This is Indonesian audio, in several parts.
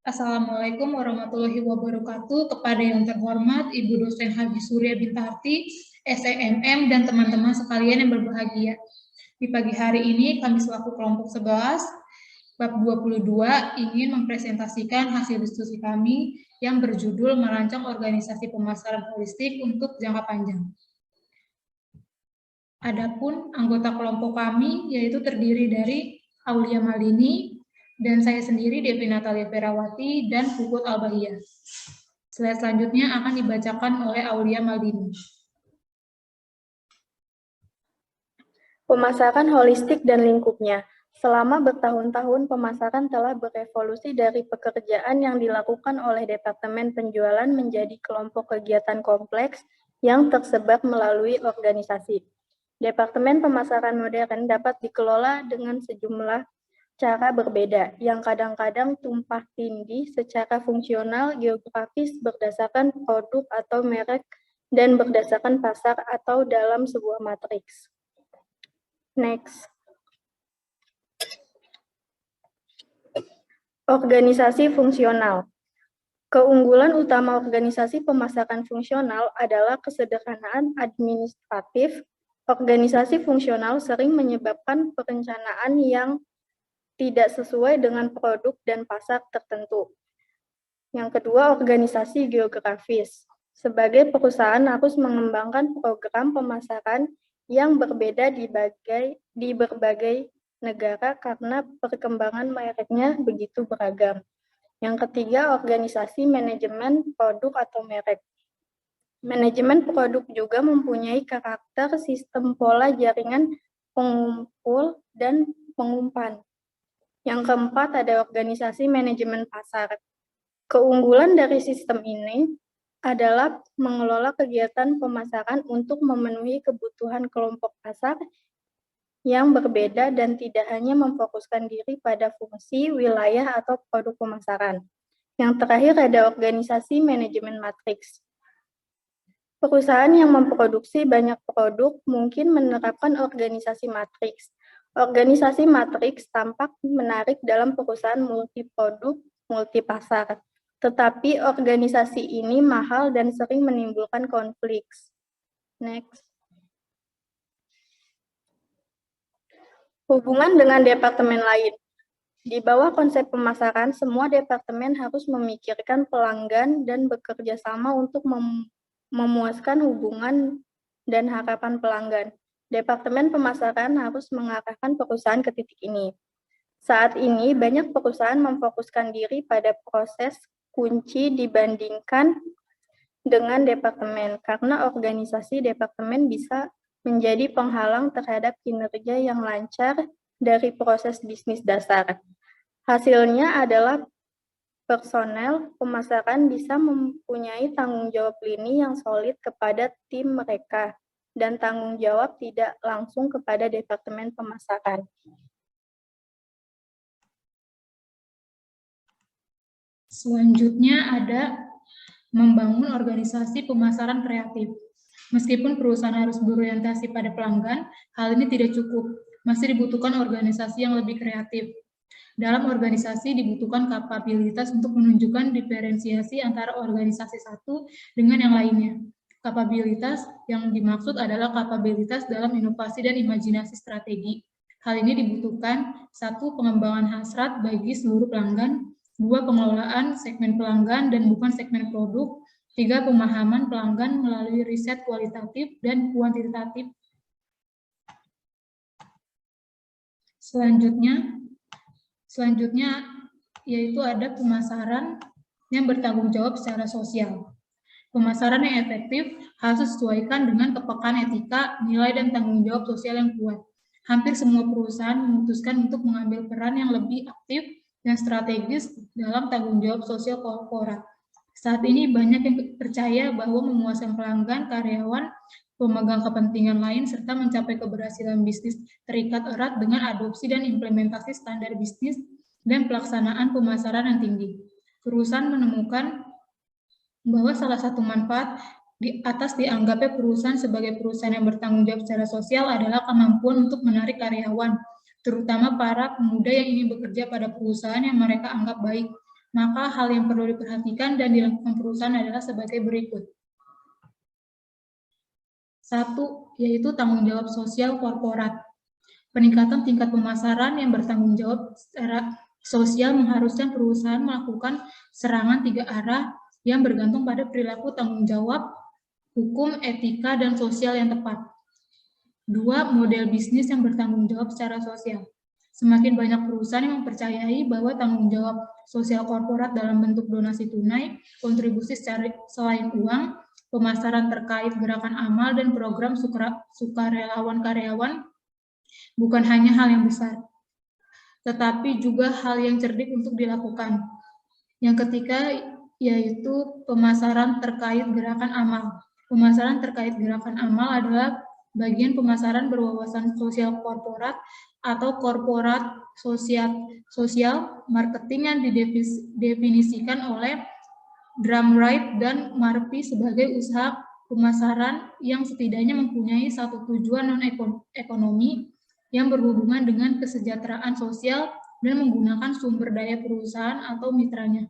Assalamualaikum warahmatullahi wabarakatuh. Kepada yang terhormat Ibu Dosen Haji Surya Bintarti, SEMM, dan teman-teman sekalian yang berbahagia. Di pagi hari ini, kami selaku kelompok 11, bab 22, ingin mempresentasikan hasil diskusi kami yang berjudul merancang organisasi pemasaran holistik untuk jangka panjang. Adapun anggota kelompok kami yaitu terdiri dari Aulia Malini, dan saya sendiri Devi Natalia Perawati dan Puput Albahia. Slide selanjutnya akan dibacakan oleh Aulia Malini. Pemasaran holistik dan lingkupnya. Selama bertahun-tahun, pemasaran telah berevolusi dari pekerjaan yang dilakukan oleh Departemen Penjualan menjadi kelompok kegiatan kompleks yang tersebar melalui organisasi. Departemen pemasaran modern dapat dikelola dengan sejumlah cara berbeda, yang kadang-kadang tumpah tindih secara fungsional, geografis, berdasarkan produk atau merek, dan berdasarkan pasar atau dalam sebuah matriks. Next. Organisasi fungsional. Keunggulan utama organisasi pemasaran fungsional adalah kesederhanaan administratif. Organisasi fungsional sering menyebabkan perencanaan yang tidak sesuai dengan produk dan pasar tertentu. Yang kedua, organisasi geografis. Sebagai perusahaan harus mengembangkan program pemasaran yang berbeda di berbagai negara karena perkembangan mereknya begitu beragam. Yang ketiga, organisasi manajemen produk atau merek. Manajemen produk juga mempunyai karakter sistem pola jaringan pengumpul dan pengumpan. Yang keempat, ada organisasi manajemen pasar. Keunggulan dari sistem ini adalah mengelola kegiatan pemasaran untuk memenuhi kebutuhan kelompok pasar yang berbeda dan tidak hanya memfokuskan diri pada fungsi, wilayah, atau produk pemasaran. Yang terakhir ada organisasi manajemen matriks. Perusahaan yang memproduksi banyak produk mungkin menerapkan organisasi matriks. Organisasi matriks tampak menarik dalam perusahaan multiproduk, multipasar. Tetapi organisasi ini mahal dan sering menimbulkan konflik. Next. Hubungan dengan departemen lain. Di bawah konsep pemasaran, semua departemen harus memikirkan pelanggan dan bekerja sama untuk memuaskan hubungan dan harapan pelanggan. Departemen pemasaran harus mengarahkan perusahaan ke titik ini. Saat ini, banyak perusahaan memfokuskan diri pada proses kunci dibandingkan dengan departemen, karena organisasi departemen bisa menjadi penghalang terhadap kinerja yang lancar dari proses bisnis dasar. Hasilnya adalah personel pemasaran bisa mempunyai tanggung jawab lini yang solid kepada tim mereka, dan tanggung jawab tidak langsung kepada departemen pemasaran. Selanjutnya ada membangun organisasi pemasaran kreatif. Meskipun perusahaan harus berorientasi pada pelanggan, hal ini tidak cukup. Masih dibutuhkan organisasi yang lebih kreatif. Dalam organisasi dibutuhkan kapabilitas untuk menunjukkan diferensiasi antara organisasi satu dengan yang lainnya. Kapabilitas yang dimaksud adalah kapabilitas dalam inovasi dan imajinasi strategi. Hal ini dibutuhkan: 1. Pengembangan hasrat bagi seluruh pelanggan, 2. Pengelolaan segmen pelanggan dan bukan segmen produk, 3. Pemahaman pelanggan melalui riset kualitatif dan kuantitatif. Selanjutnya yaitu ada pemasaran yang bertanggung jawab secara sosial. Pemasaran yang efektif harus disesuaikan dengan kepekaan etika, nilai, dan tanggung jawab sosial yang kuat. Hampir semua perusahaan memutuskan untuk mengambil peran yang lebih aktif dan strategis dalam tanggung jawab sosial korporat. Saat ini banyak yang percaya bahwa memuaskan pelanggan, karyawan, pemegang kepentingan lain, serta mencapai keberhasilan bisnis terikat erat dengan adopsi dan implementasi standar bisnis dan pelaksanaan pemasaran yang tinggi. Perusahaan menemukan bahwa salah satu manfaat di atas dianggapnya perusahaan sebagai perusahaan yang bertanggung jawab secara sosial adalah kemampuan untuk menarik karyawan, terutama para pemuda yang ingin bekerja pada perusahaan yang mereka anggap baik. Maka hal yang perlu diperhatikan dan dilakukan perusahaan adalah sebagai berikut. 1. Yaitu tanggung jawab sosial korporat. Peningkatan tingkat pemasaran yang bertanggung jawab secara sosial mengharuskan perusahaan melakukan serangan 3 arah yang bergantung pada perilaku tanggung jawab, hukum, etika, dan sosial yang tepat. 2. Model bisnis yang bertanggung jawab secara sosial. Semakin banyak perusahaan yang mempercayai bahwa tanggung jawab sosial korporat dalam bentuk donasi tunai, kontribusi selain uang, pemasaran terkait gerakan amal, dan program sukarelawan karyawan bukan hanya hal yang besar, tetapi juga hal yang cerdik untuk dilakukan. Yang ketiga yaitu pemasaran terkait gerakan amal. Pemasaran terkait gerakan amal adalah bagian pemasaran berwawasan sosial korporat atau korporat sosial marketing yang didefinisikan oleh Drumright dan Marpi sebagai usaha pemasaran yang setidaknya mempunyai satu tujuan non-ekonomi yang berhubungan dengan kesejahteraan sosial dan menggunakan sumber daya perusahaan atau mitranya.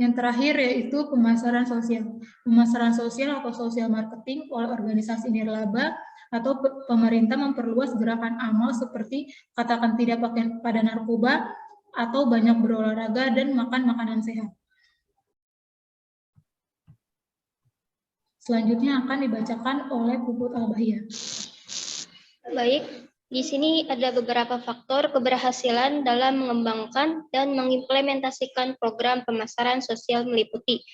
Yang terakhir yaitu pemasaran sosial. Pemasaran sosial atau social marketing oleh organisasi nirlaba atau pemerintah memperluas gerakan amal seperti katakan tidak pakai pada narkoba atau banyak berolahraga dan makan makanan sehat. Selanjutnya akan dibacakan oleh Puput Albahia. Baik, di sini ada beberapa faktor keberhasilan dalam mengembangkan dan mengimplementasikan program pemasaran sosial meliputi,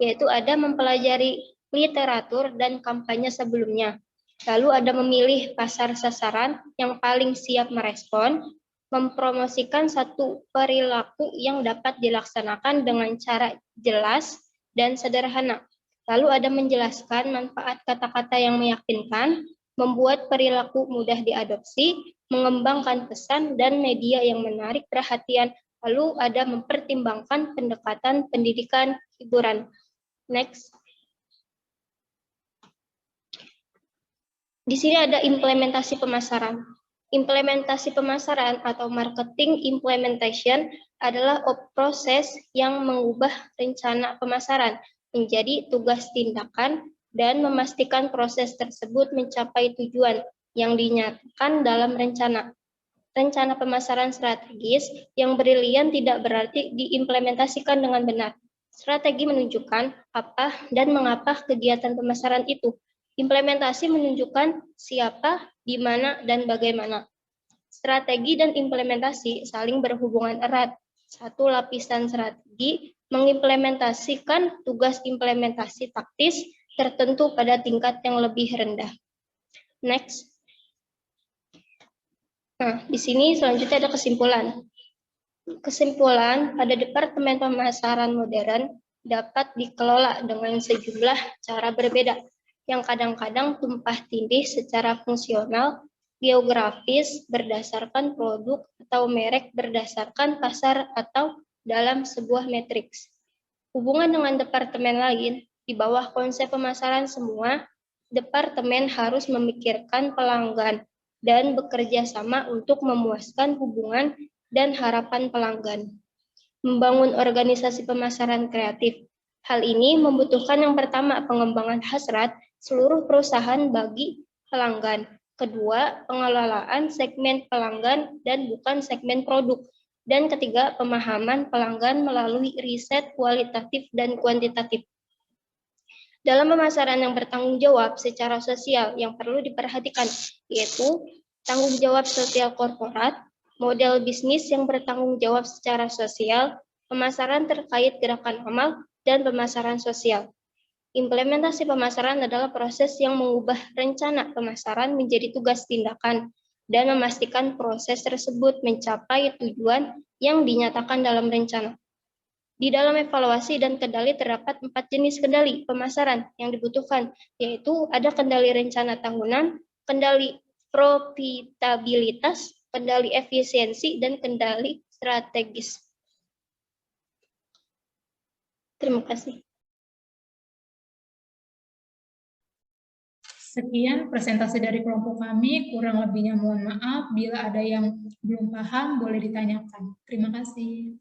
yaitu ada mempelajari literatur dan kampanye sebelumnya, lalu ada memilih pasar sasaran yang paling siap merespon, mempromosikan satu perilaku yang dapat dilaksanakan dengan cara jelas dan sederhana, lalu ada menjelaskan manfaat kata-kata yang meyakinkan, membuat perilaku mudah diadopsi, mengembangkan pesan dan media yang menarik perhatian, lalu ada mempertimbangkan pendekatan pendidikan hiburan. Next. Di sini ada implementasi pemasaran. Implementasi pemasaran atau marketing implementation adalah proses yang mengubah rencana pemasaran menjadi tugas tindakan dan memastikan proses tersebut mencapai tujuan yang dinyatakan dalam rencana. Rencana pemasaran strategis yang brilian tidak berarti diimplementasikan dengan benar. Strategi menunjukkan apa dan mengapa kegiatan pemasaran itu. Implementasi menunjukkan siapa, di mana, dan bagaimana. Strategi dan implementasi saling berhubungan erat. Satu lapisan strategi mengimplementasikan tugas implementasi taktis tertentu pada tingkat yang lebih rendah. Next. Nah, di sini selanjutnya ada kesimpulan. Kesimpulan, pada Departemen Pemasaran Modern dapat dikelola dengan sejumlah cara berbeda, yang kadang-kadang tumpah tindih secara fungsional, geografis berdasarkan produk atau merek berdasarkan pasar atau dalam sebuah matriks. Hubungan dengan departemen lain, di bawah konsep pemasaran semua, departemen harus memikirkan pelanggan dan bekerja sama untuk memuaskan hubungan dan harapan pelanggan. Membangun organisasi pemasaran kreatif. Hal ini membutuhkan yang pertama, pengembangan hasrat seluruh perusahaan bagi pelanggan. Kedua, pengelolaan segmen pelanggan dan bukan segmen produk. Dan ketiga, pemahaman pelanggan melalui riset kualitatif dan kuantitatif. Dalam pemasaran yang bertanggung jawab secara sosial yang perlu diperhatikan, yaitu tanggung jawab sosial korporat, model bisnis yang bertanggung jawab secara sosial, pemasaran terkait gerakan amal, dan pemasaran sosial. Implementasi pemasaran adalah proses yang mengubah rencana pemasaran menjadi tugas tindakan dan memastikan proses tersebut mencapai tujuan yang dinyatakan dalam rencana. Di dalam evaluasi dan kendali terdapat 4 jenis kendali pemasaran yang dibutuhkan, yaitu ada kendali rencana tahunan, kendali profitabilitas, kendali efisiensi, dan kendali strategis. Terima kasih. Sekian presentasi dari kelompok kami, kurang lebihnya mohon maaf. Bila ada yang belum paham, boleh ditanyakan. Terima kasih.